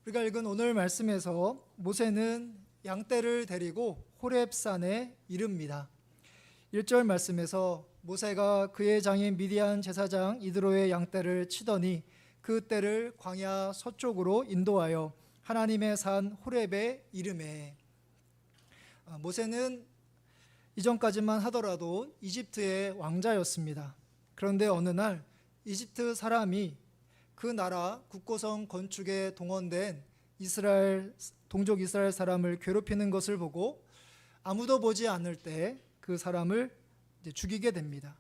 우리가 읽은 오늘 말씀에서 모세는 양떼를 데리고 호렙산에 이릅니다. 1절 말씀에서 모세가 그의 장인 미디안 제사장 이드로의 양떼를 치더니 그 떼를 광야 서쪽으로 인도하여 하나님의 산 호렙에 이르매. 모세는 이전까지만 하더라도 이집트의 왕자였습니다. 그런데 어느 날 이집트 사람이 그 나라 국고성 건축에 동원된 동족 이스라엘 사람을 괴롭히는 것을 보고 아무도 보지 않을 때 그 사람을 죽이게 됩니다.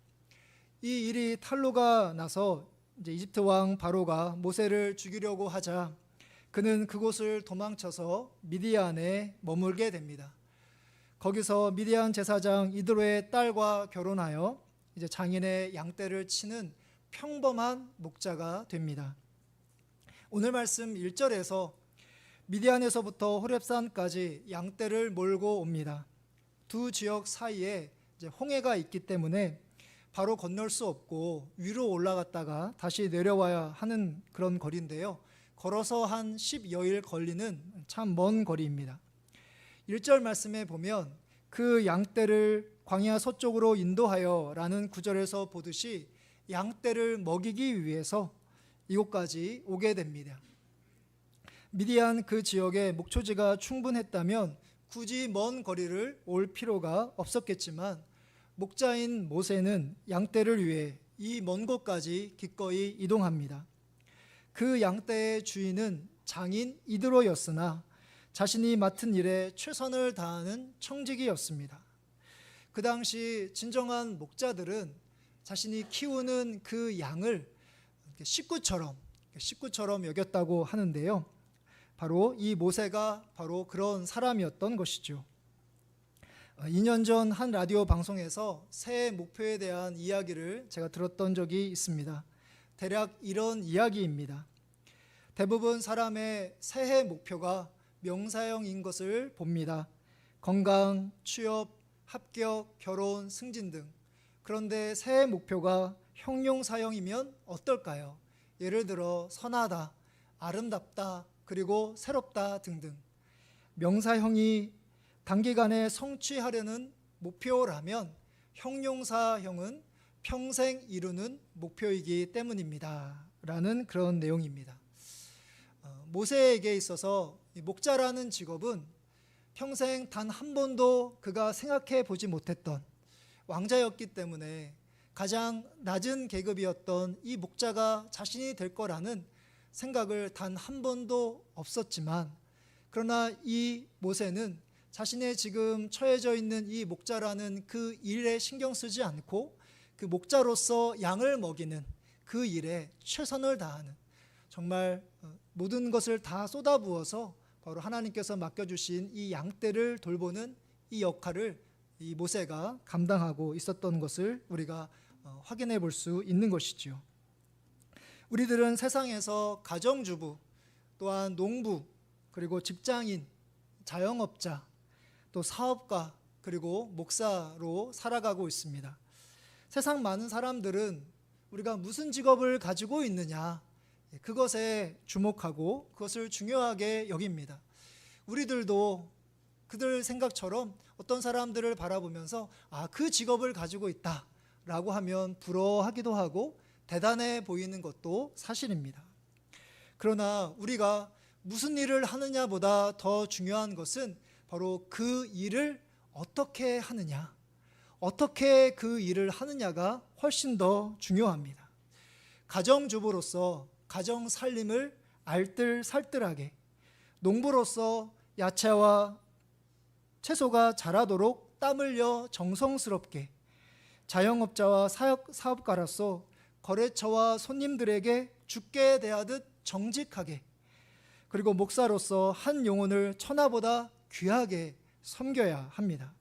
이 일이 탄로가 나서 이집트 왕 바로가 모세를 죽이려고 하자 그는 그곳을 도망쳐서 미디안에 머물게 됩니다. 거기서 미디안 제사장 이드로의 딸과 결혼하여 이제 장인의 양떼를 치는 평범한 목자가 됩니다. 오늘 말씀 1절에서 미디안에서부터 호렙산까지 양떼를 몰고 옵니다. 두 지역 사이에 이제 홍해가 있기 때문에 바로 건널 수 없고 위로 올라갔다가 다시 내려와야 하는 그런 거리인데요. 걸어서 한 10여일 걸리는 참 먼 거리입니다. 1절 말씀에 보면 그 양떼를 광야 서쪽으로 인도하여 라는 구절에서 보듯이 양떼를 먹이기 위해서 이곳까지 오게 됩니다. 미디안 그 지역에 목초지가 충분했다면 굳이 먼 거리를 올 필요가 없었겠지만 목자인 모세는 양떼를 위해 이 먼 곳까지 기꺼이 이동합니다. 그 양떼의 주인은 장인 이드로였으나 자신이 맡은 일에 최선을 다하는 청지기였습니다. 그 당시 진정한 목자들은 자신이 키우는 그 양을 식구처럼 여겼다고 하는데요. 바로 이 모세가 바로 그런 사람이었던 것이죠. 2년 전 한 라디오 방송에서 새해 목표에 대한 이야기를 제가 들었던 적이 있습니다. 대략 이런 이야기입니다. 대부분 사람의 새해 목표가 명사형인 것을 봅니다. 건강, 취업, 합격, 결혼, 승진 등. 그런데 새해 목표가 형용사형이면 어떨까요? 예를 들어 선하다, 아름답다, 그리고 새롭다 등등. 명사형이 단기간에 성취하려는 목표라면 형용사형은 평생 이루는 목표이기 때문입니다. 라는 그런 내용입니다. 모세에게 있어서 목자라는 직업은 평생 단 한 번도 그가 생각해 보지 못했던 왕자였기 때문에 가장 낮은 계급이었던 이 목자가 자신이 될 거라는 생각을 단 한 번도 없었지만, 그러나 이 모세는 자신의 지금 처해져 있는 이 목자라는 그 일에 신경 쓰지 않고 그 목자로서 양을 먹이는 그 일에 최선을 다하는, 정말 모든 것을 다 쏟아부어서 바로 하나님께서 맡겨주신 이 양떼를 돌보는 이 역할을 이 모세가 감당하고 있었던 것을 우리가 확인해 볼 수 있는 것이지요. 우리들은 세상에서 가정주부, 또한 농부, 그리고 직장인, 자영업자, 또 사업가, 그리고 목사로 살아가고 있습니다. 세상 많은 사람들은 우리가 무슨 직업을 가지고 있느냐, 그것에 주목하고 그것을 중요하게 여깁니다. 우리들도 그들 생각처럼 어떤 사람들을 바라보면서 그 직업을 가지고 있다라고 하면 부러워하기도 하고 대단해 보이는 것도 사실입니다. 그러나 우리가 무슨 일을 하느냐보다 더 중요한 것은 바로 그 일을 어떻게 하느냐, 어떻게 그 일을 하느냐가 훨씬 더 중요합니다. 가정주부로서 가정 살림을 알뜰살뜰하게, 농부로서 야채와 채소가 자라도록 땀 흘려 정성스럽게, 자영업자와 사업가로서 거래처와 손님들에게 주께 대하듯 정직하게, 그리고 목사로서 한 영혼을 천하보다 귀하게 섬겨야 합니다.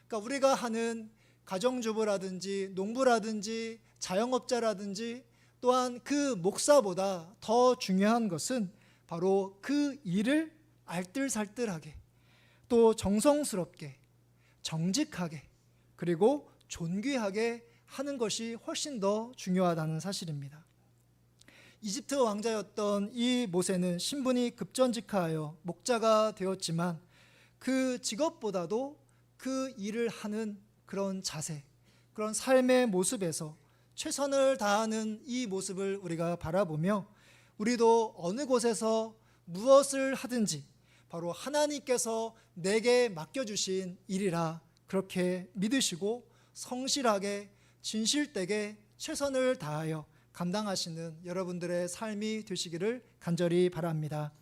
그러니까 우리가 하는 가정주부라든지 농부라든지 자영업자라든지 또한 그 목사보다 더 중요한 것은 바로 그 일을 알뜰살뜰하게, 또 정성스럽게, 정직하게, 그리고 존귀하게 하는 것이 훨씬 더 중요하다는 사실입니다. 이집트 왕자였던 이 모세는 신분이 급전직하여 목자가 되었지만 그 직업보다도 그 일을 하는 그런 자세, 그런 삶의 모습에서 최선을 다하는 이 모습을 우리가 바라보며 우리도 어느 곳에서 무엇을 하든지 바로 하나님께서 내게 맡겨주신 일이라 그렇게 믿으시고 성실하게 진실되게 최선을 다하여 감당하시는 여러분들의 삶이 되시기를 간절히 바랍니다.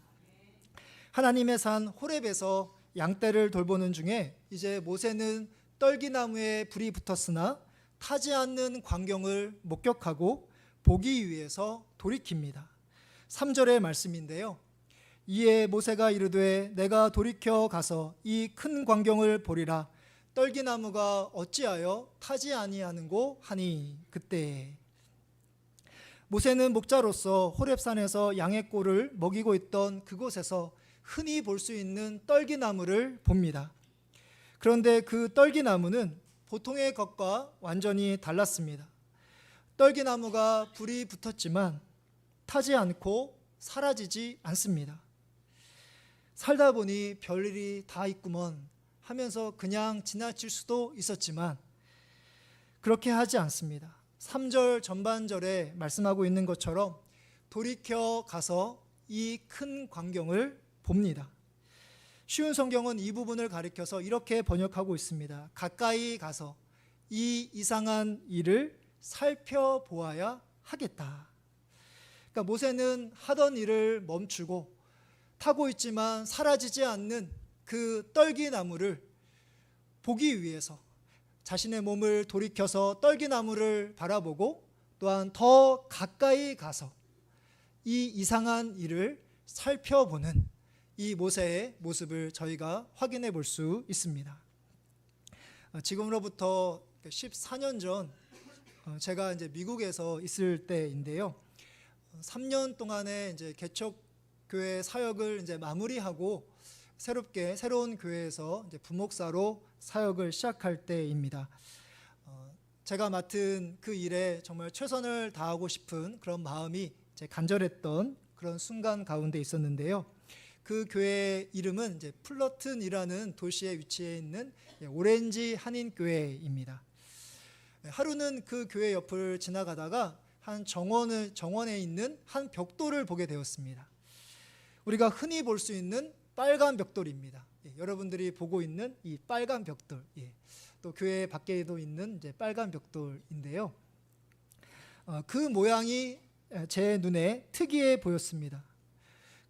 하나님의 산 호렙에서 양떼를 돌보는 중에 이제 모세는 떨기나무에 불이 붙었으나 타지 않는 광경을 목격하고 보기 위해서 돌이킵니다. 3절의 말씀인데요. 이에 모세가 이르되 내가 돌이켜 가서 이 큰 광경을 보리라. 떨기나무가 어찌하여 타지 아니하는고 하니 그때 모세는 목자로서 호렙산에서 양의 꼴을 먹이고 있던 그곳에서 흔히 볼 수 있는 떨기나무를 봅니다. 그런데 그 떨기나무는 보통의 것과 완전히 달랐습니다. 떨기나무가 불이 붙었지만 타지 않고 사라지지 않습니다. 살다 보니 별일이 다 있구먼 하면서 그냥 지나칠 수도 있었지만 그렇게 하지 않습니다. 3절 전반절에 말씀하고 있는 것처럼 돌이켜 가서 이 큰 광경을 봅니다. 쉬운 성경은 이 부분을 가리켜서 이렇게 번역하고 있습니다. 가까이 가서 이 이상한 일을 살펴보아야 하겠다. 그러니까 모세는 하던 일을 멈추고 타고 있지만 사라지지 않는 그 떨기나무를 보기 위해서 자신의 몸을 돌이켜서 떨기나무를 바라보고 또한 더 가까이 가서 이 이상한 일을 살펴보는 이 모세의 모습을 저희가 확인해 볼 수 있습니다. 지금으로부터 14년 전 제가 이제 미국에서 있을 때인데요. 3년 동안의 이제 개척교회 사역을 이제 마무리하고 새로운 교회에서 이제 부목사로 사역을 시작할 때입니다. 제가 맡은 그 일에 정말 최선을 다하고 싶은 그런 마음이 이제 간절했던 그런 순간 가운데 있었는데요. 그 교회 이름은 이제 플러튼이라는 도시에 위치해 있는 오렌지 한인교회입니다. 하루는 그 교회 옆을 지나가다가 한 정원에 있는 한 벽돌을 보게 되었습니다. 우리가 흔히 볼 수 있는 빨간 벽돌입니다. 여러분들이 보고 있는 이 빨간 벽돌, 또 교회 밖에도 있는 이제 빨간 벽돌인데요. 그 모양이 제 눈에 특이해 보였습니다.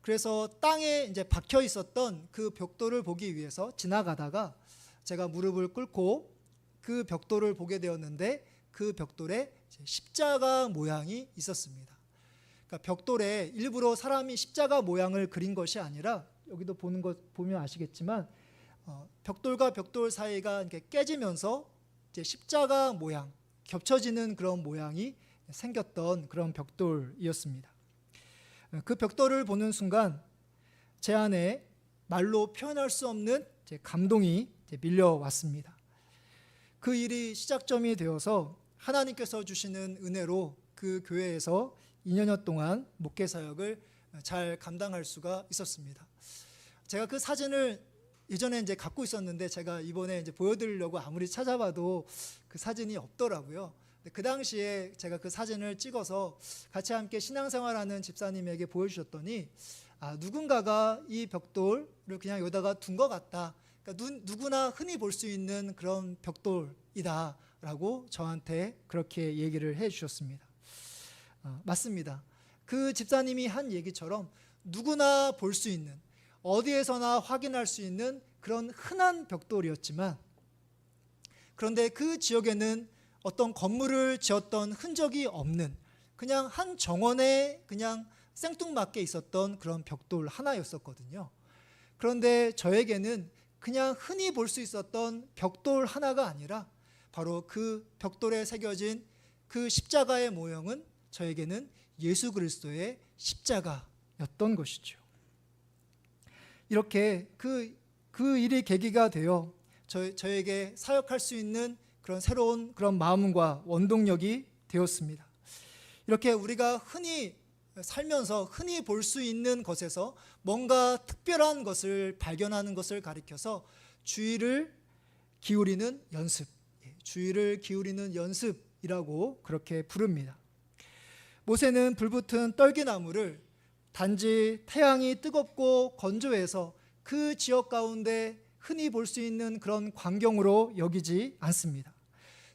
그래서 땅에 이제 박혀 있었던 그 벽돌을 보기 위해서 지나가다가 제가 무릎을 꿇고 그 벽돌을 보게 되었는데 그 벽돌에 십자가 모양이 있었습니다. 그러니까 벽돌에 일부러 사람이 십자가 모양을 그린 것이 아니라 여기도 보면 아시겠지만 벽돌과 벽돌 사이가 이렇게 깨지면서 이제 십자가 모양, 겹쳐지는 그런 모양이 생겼던 그런 벽돌이었습니다. 그 벽돌을 보는 순간 제 안에 말로 표현할 수 없는 감동이 밀려왔습니다. 그 일이 시작점이 되어서 하나님께서 주시는 은혜로 그 교회에서 2년여 동안 목회 사역을 잘 감당할 수가 있었습니다. 제가 그 사진을 예전에 이제 갖고 있었는데 제가 이번에 이제 보여드리려고 아무리 찾아봐도 그 사진이 없더라고요. 그 당시에 제가 그 사진을 찍어서 같이 함께 신앙생활하는 집사님에게 보여주셨더니 누군가가 이 벽돌을 그냥 여기다가 둔 것 같다. 그러니까 누구나 흔히 볼 수 있는 그런 벽돌이다 라고 저한테 그렇게 얘기를 해 주셨습니다. 맞습니다. 그 집사님이 한 얘기처럼 누구나 볼 수 있는, 어디에서나 확인할 수 있는 그런 흔한 벽돌이었지만, 그런데 그 지역에는 어떤 건물을 지었던 흔적이 없는 그냥 한 정원에 그냥 생뚱맞게 있었던 그런 벽돌 하나였었거든요. 그런데 저에게는 그냥 흔히 볼 수 있었던 벽돌 하나가 아니라 바로 그 벽돌에 새겨진 그 십자가의 모형은 저에게는 예수 그리스도의 십자가였던 것이죠. 이렇게 그 일이 계기가 되어 저에게 사역할 수 있는 그런 새로운 그런 마음과 원동력이 되었습니다. 이렇게 우리가 흔히 살면서 흔히 볼 수 있는 것에서 뭔가 특별한 것을 발견하는 것을 가리켜서 주의를 기울이는 연습, 주의를 기울이는 연습이라고 그렇게 부릅니다. 모세는 불붙은 떨기나무를 단지 태양이 뜨겁고 건조해서 그 지역 가운데 흔히 볼 수 있는 그런 광경으로 여기지 않습니다.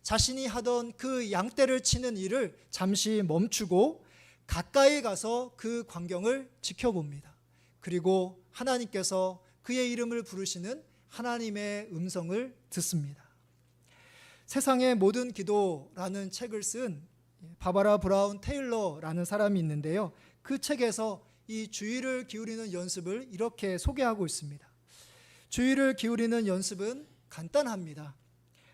자신이 하던 그 양떼를 치는 일을 잠시 멈추고 가까이 가서 그 광경을 지켜봅니다. 그리고 하나님께서 그의 이름을 부르시는 하나님의 음성을 듣습니다. 세상의 모든 기도라는 책을 쓴 바바라 브라운 테일러라는 사람이 있는데요. 그 책에서 이 주의를 기울이는 연습을 이렇게 소개하고 있습니다. 주의를 기울이는 연습은 간단합니다.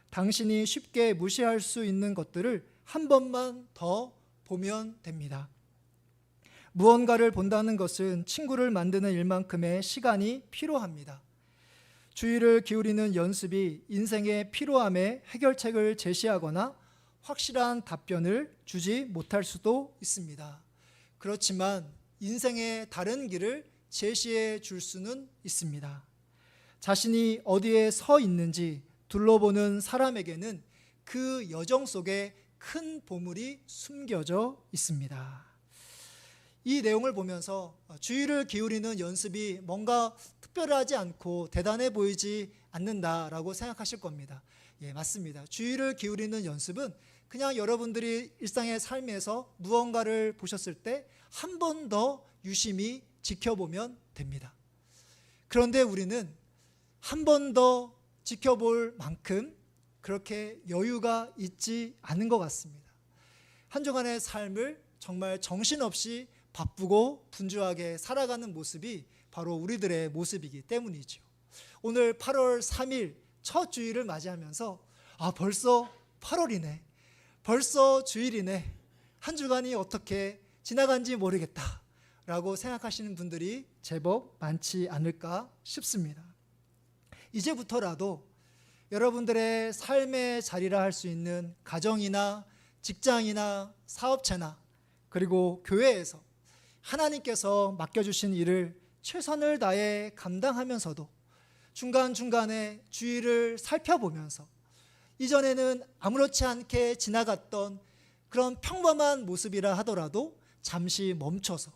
당신이 쉽게 무시할 수 있는 것들을 한 번만 더 보면 됩니다. 무언가를 본다는 것은 친구를 만드는 일만큼의 시간이 필요합니다. 주의를 기울이는 연습이 인생의 피로함의 해결책을 제시하거나 확실한 답변을 주지 못할 수도 있습니다. 그렇지만 인생의 다른 길을 제시해 줄 수는 있습니다. 자신이 어디에 서 있는지 둘러보는 사람에게는 그 여정 속에 큰 보물이 숨겨져 있습니다. 이 내용을 보면서 주의를 기울이는 연습이 뭔가 특별하지 않고 대단해 보이지 않는다라고 생각하실 겁니다. 예, 맞습니다. 주의를 기울이는 연습은 그냥 여러분들이 일상의 삶에서 무언가를 보셨을 때 한 번 더 유심히 지켜보면 됩니다. 그런데 우리는 한 번 더 지켜볼 만큼 그렇게 여유가 있지 않은 것 같습니다. 한 주간의 삶을 정말 정신없이 바쁘고 분주하게 살아가는 모습이 바로 우리들의 모습이기 때문이죠. 오늘 8월 3일 첫 주일을 맞이하면서 벌써 8월이네, 벌써 주일이네, 한 주간이 어떻게 지나간지 모르겠다 라고 생각하시는 분들이 제법 많지 않을까 싶습니다. 이제부터라도 여러분들의 삶의 자리라 할 수 있는 가정이나 직장이나 사업체나 그리고 교회에서 하나님께서 맡겨주신 일을 최선을 다해 감당하면서도 중간중간에 주의를 살펴보면서 이전에는 아무렇지 않게 지나갔던 그런 평범한 모습이라 하더라도 잠시 멈춰서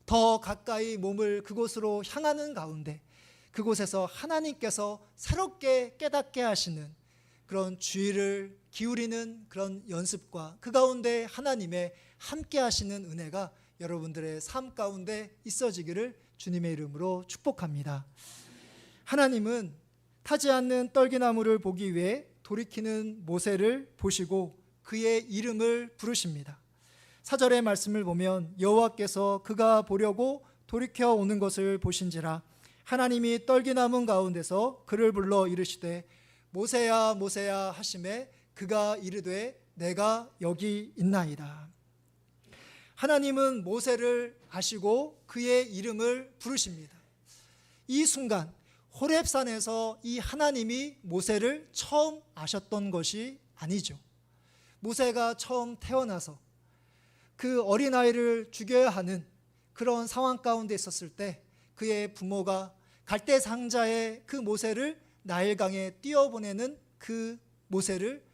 더 가까이 몸을 그곳으로 향하는 가운데 그곳에서 하나님께서 새롭게 깨닫게 하시는 그런 주의를 기울이는 그런 연습과 그 가운데 하나님의 함께 하시는 은혜가 여러분들의 삶 가운데 있어지기를 주님의 이름으로 축복합니다. 하나님은 타지 않는 떨기나무를 보기 위해 돌이키는 모세를 보시고 그의 이름을 부르십니다. 4절의 말씀을 보면 여호와께서 그가 보려고 돌이켜 오는 것을 보신지라 하나님이 떨기나무 가운데서 그를 불러 이르시되 모세야 모세야 하시매 그가 이르되 내가 여기 있나이다. 하나님은 모세를 아시고 그의 이름을 부르십니다. 이 순간 호렙산에서 이 하나님이 모세를 처음 아셨던 것이 아니죠. 모세가 처음 태어나서 그 어린아이를 죽여야 하는 그런 상황 가운데 있었을 때 그의 부모가 갈대 상자의 그 모세를 나일강에 띄어보내는 그 모세를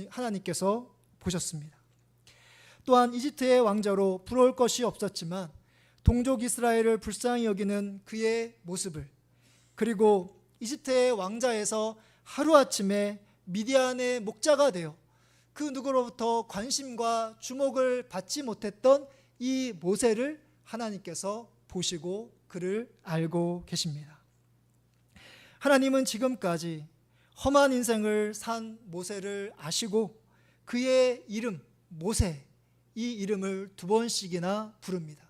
하나님께서 보셨습니다. 또한 이집트의 왕자로 부러울 것이 없었지만 동족 이스라엘을 불쌍히 여기는 그의 모습을, 그리고 이집트의 왕자에서 하루아침에 미디안의 목자가 되어 그 누구로부터 관심과 주목을 받지 못했던 이 모세를 하나님께서 보시고 그를 알고 계십니다. 하나님은 지금까지 험한 인생을 산 모세를 아시고 그의 이름 모세, 이 이름을 2번씩이나 부릅니다.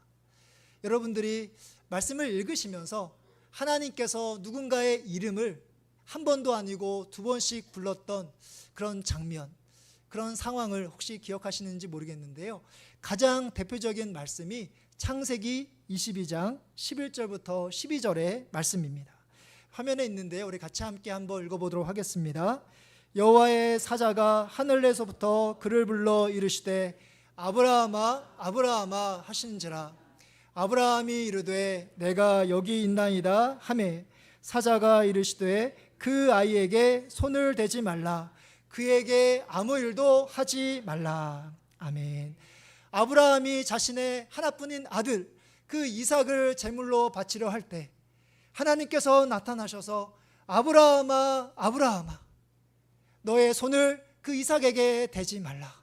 여러분들이 말씀을 읽으시면서 하나님께서 누군가의 이름을 한 번도 아니고 2번씩 불렀던 그런 장면, 그런 상황을 혹시 기억하시는지 모르겠는데요. 가장 대표적인 말씀이 창세기 22장 11절부터 12절의 말씀입니다. 화면에 있는데요. 우리 같이 함께 한번 읽어보도록 하겠습니다. 여호와의 사자가 하늘에서부터 그를 불러 이르시되 아브라함아 아브라함아 하시는지라. 아브라함이 이르되 내가 여기 있나이다 하매 사자가 이르시되 그 아이에게 손을 대지 말라. 그에게 아무 일도 하지 말라. 아멘. 아브라함이 자신의 하나뿐인 아들 그 이삭을 제물로 바치려 할 때 하나님께서 나타나셔서 아브라함아 아브라함아 너의 손을 그 이삭에게 대지 말라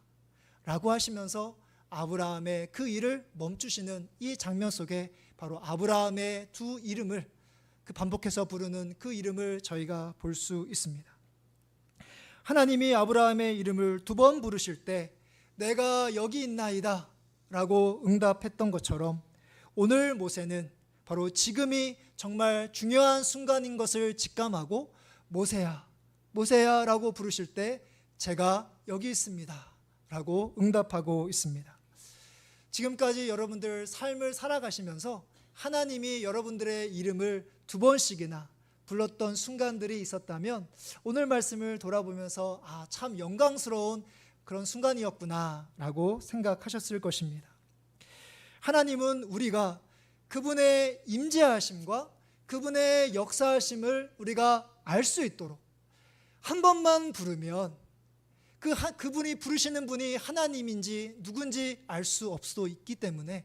라고 하시면서 아브라함의 그 일을 멈추시는 이 장면 속에 바로 아브라함의 두 이름을 그 반복해서 부르는 그 이름을 저희가 볼 수 있습니다. 하나님이 아브라함의 이름을 두 번 부르실 때 내가 여기 있나이다 라고 응답했던 것처럼 오늘 모세는 바로 지금이 정말 중요한 순간인 것을 직감하고 모세야 모세야 라고 부르실 때 제가 여기 있습니다 라고 응답하고 있습니다. 지금까지 여러분들 삶을 살아가시면서 하나님이 여러분들의 이름을 두 번씩이나 불렀던 순간들이 있었다면 오늘 말씀을 돌아보면서 참 영광스러운 그런 순간이었구나 라고 생각하셨을 것입니다. 하나님은 우리가 그분의 임재하심과 그분의 역사하심을 우리가 알 수 있도록 한 번만 부르면 그분이 부르시는 분이 하나님인지 누군지 알 수 없어 있기 때문에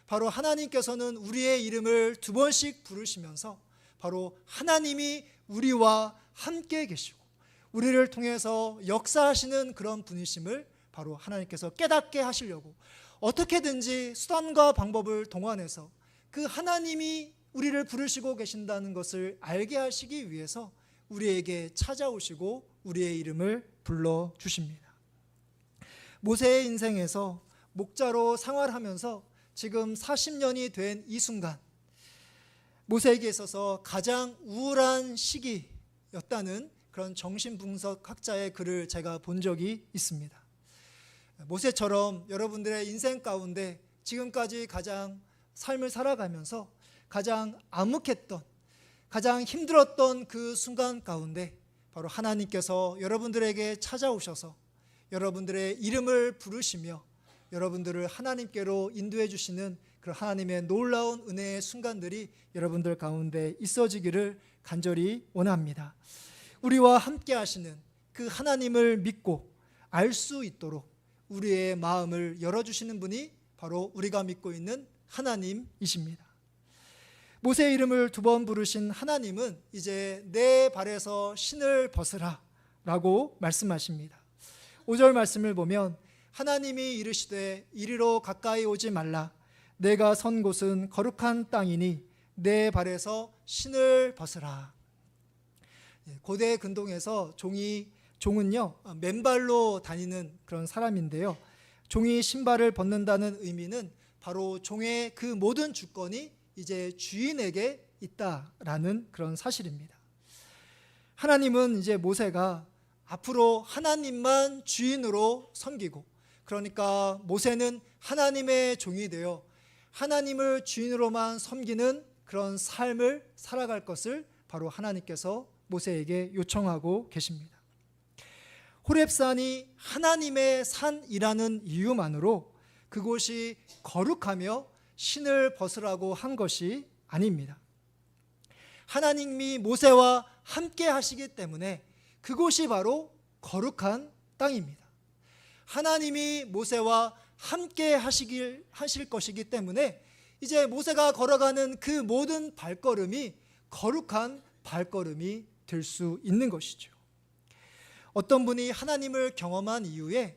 바로 하나님께서는 우리의 이름을 두 번씩 부르시면서 바로 하나님이 우리와 함께 계시고 우리를 통해서 역사하시는 그런 분이심을 바로 하나님께서 깨닫게 하시려고 어떻게든지 수단과 방법을 동원해서 그 하나님이 우리를 부르시고 계신다는 것을 알게 하시기 위해서 우리에게 찾아오시고 우리의 이름을 불러주십니다. 모세의 인생에서 목자로 생활하면서 지금 40년이 된 이 순간 모세에게 있어서 가장 우울한 시기였다는 그런 정신분석학자의 글을 제가 본 적이 있습니다. 모세처럼 여러분들의 인생 가운데 지금까지 가장 삶을 살아가면서 가장 암묵했던 가장 힘들었던 그 순간 가운데 바로 하나님께서 여러분들에게 찾아오셔서 여러분들의 이름을 부르시며 여러분들을 하나님께로 인도해 주시는 그 하나님의 놀라운 은혜의 순간들이 여러분들 가운데 있어지기를 간절히 원합니다. 우리와 함께 하시는 그 하나님을 믿고 알 수 있도록 우리의 마음을 열어주시는 분이 바로 우리가 믿고 있는 하나님이십니다. 모세의 이름을 두 번 부르신 하나님은 이제 내 발에서 신을 벗으라 라고 말씀하십니다. 5절 말씀을 보면 하나님이 이르시되 이리로 가까이 오지 말라. 내가 선 곳은 거룩한 땅이니 내 발에서 신을 벗으라. 고대 근동에서 종은요 맨발로 다니는 그런 사람인데요. 종이 신발을 벗는다는 의미는 바로 종의 그 모든 주권이 이제 주인에게 있다라는 그런 사실입니다. 하나님은 이제 모세가 앞으로 하나님만 주인으로 섬기고 그러니까 모세는 하나님의 종이 되어 하나님을 주인으로만 섬기는 그런 삶을 살아갈 것을 바로 하나님께서 모세에게 요청하고 계십니다. 호렙산이 하나님의 산이라는 이유만으로 그곳이 거룩하며 신을 벗으라고 한 것이 아닙니다. 하나님이 모세와 함께 하시기 때문에 그곳이 바로 거룩한 땅입니다. 하나님이 모세와 함께 하실 것이기 때문에 이제 모세가 걸어가는 그 모든 발걸음이 거룩한 발걸음이 될 수 있는 것이죠. 어떤 분이 하나님을 경험한 이후에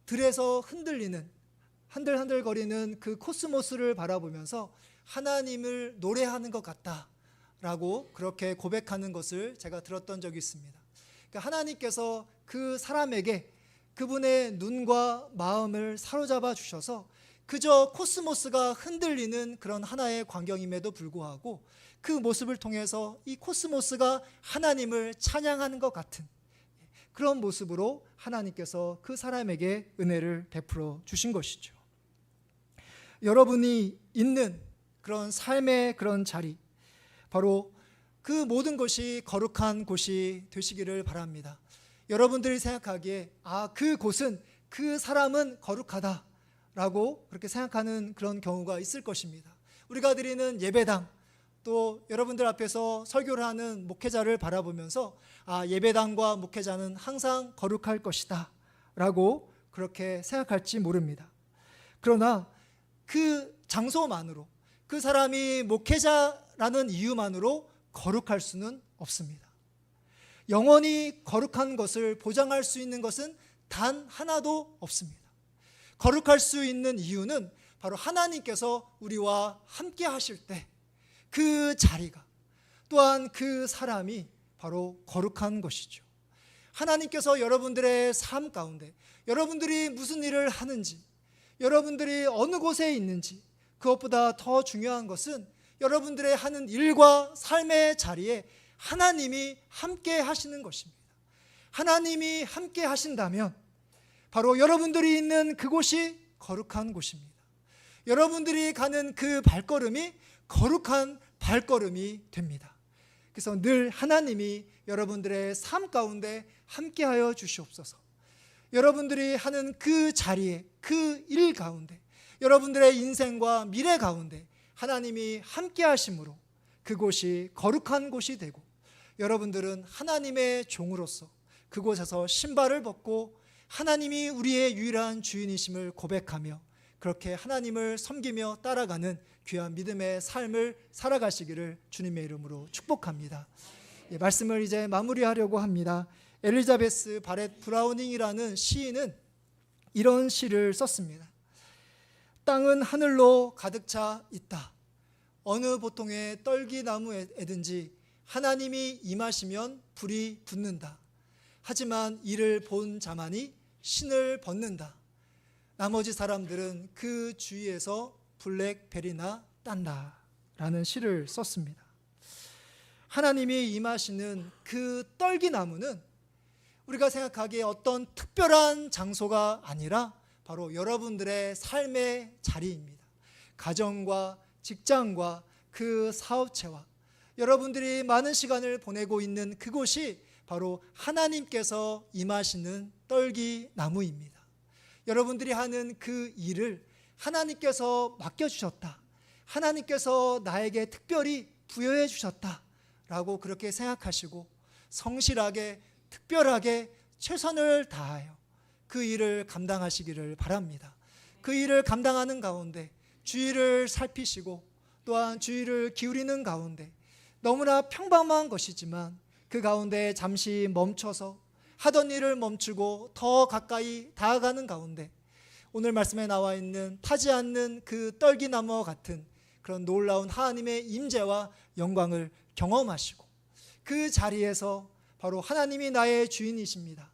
들에서 흔들리는 한들한들거리는 그 코스모스를 바라보면서 하나님을 노래하는 것 같다라고 그렇게 고백하는 것을 제가 들었던 적이 있습니다. 그러니까 하나님께서 그 사람에게 그분의 눈과 마음을 사로잡아 주셔서 그저 코스모스가 흔들리는 그런 하나의 광경임에도 불구하고 그 모습을 통해서 이 코스모스가 하나님을 찬양하는 것 같은 그런 모습으로 하나님께서 그 사람에게 은혜를 베풀어 주신 것이죠. 여러분이 있는 그런 삶의 그런 자리, 바로 그 모든 것이 거룩한 곳이 되시기를 바랍니다. 여러분들이 생각하기에 그 곳은 그 사람은 거룩하다라고 그렇게 생각하는 그런 경우가 있을 것입니다. 우리가 드리는 예배당, 또 여러분들 앞에서 설교를 하는 목회자를 바라보면서 예배당과 목회자는 항상 거룩할 것이다 라고 그렇게 생각할지 모릅니다. 그러나 그 장소만으로, 그 사람이 목회자라는 이유만으로 거룩할 수는 없습니다. 영원히 거룩한 것을 보장할 수 있는 것은 단 하나도 없습니다. 거룩할 수 있는 이유는 바로 하나님께서 우리와 함께 하실 때 그 자리가, 또한 그 사람이 바로 거룩한 것이죠. 하나님께서 여러분들의 삶 가운데 여러분들이 무슨 일을 하는지, 여러분들이 어느 곳에 있는지, 그것보다 더 중요한 것은 여러분들의 하는 일과 삶의 자리에 하나님이 함께 하시는 것입니다. 하나님이 함께 하신다면 바로 여러분들이 있는 그곳이 거룩한 곳입니다. 여러분들이 가는 그 발걸음이 거룩한 발걸음이 됩니다. 그래서 늘 하나님이 여러분들의 삶 가운데 함께하여 주시옵소서. 여러분들이 하는 그 자리에, 그 일 가운데, 여러분들의 인생과 미래 가운데 하나님이 함께 하심으로 그곳이 거룩한 곳이 되고, 여러분들은 하나님의 종으로서 그곳에서 신발을 벗고 하나님이 우리의 유일한 주인이심을 고백하며 그렇게 하나님을 섬기며 따라가는 귀한 믿음의 삶을 살아가시기를 주님의 이름으로 축복합니다. 말씀을 이제 마무리하려고 합니다. 엘리자베스 바렛 브라우닝이라는 시인은 이런 시를 썼습니다. 땅은 하늘로 가득 차 있다. 어느 보통의 떨기나무에든지 하나님이 임하시면 불이 붙는다. 하지만 이를 본 자만이 신을 벗는다. 나머지 사람들은 그 주위에서 블랙베리나 딴다 라는 시를 썼습니다. 하나님이 임하시는 그 떨기나무는 우리가 생각하기에 어떤 특별한 장소가 아니라 바로 여러분들의 삶의 자리입니다. 가정과 직장과 그 사업체와 여러분들이 많은 시간을 보내고 있는 그곳이 바로 하나님께서 임하시는 떨기나무입니다. 여러분들이 하는 그 일을 하나님께서 맡겨주셨다, 하나님께서 나에게 특별히 부여해 주셨다 라고 그렇게 생각하시고 성실하게 특별하게 최선을 다하여 그 일을 감당하시기를 바랍니다. 그 일을 감당하는 가운데 주의를 살피시고 또한 주의를 기울이는 가운데 너무나 평범한 것이지만 그 가운데 잠시 멈춰서 하던 일을 멈추고 더 가까이 다가가는 가운데 오늘 말씀에 나와 있는 타지 않는 그 떨기나무와 같은 그런 놀라운 하나님의 임재와 영광을 경험하시고 그 자리에서 바로 하나님이 나의 주인이십니다,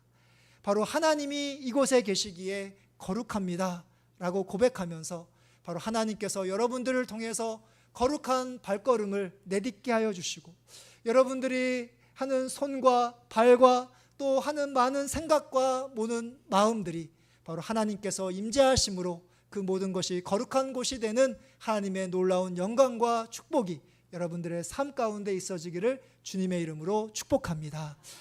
바로 하나님이 이곳에 계시기에 거룩합니다 라고 고백하면서 바로 하나님께서 여러분들을 통해서 거룩한 발걸음을 내딛게 하여 주시고 여러분들이 하는 손과 발과 또 하는 많은 생각과 모든 마음들이 바로 하나님께서 임재하심으로 그 모든 것이 거룩한 곳이 되는 하나님의 놀라운 영광과 축복이 여러분들의 삶 가운데 있어지기를 주님의 이름으로 축복합니다.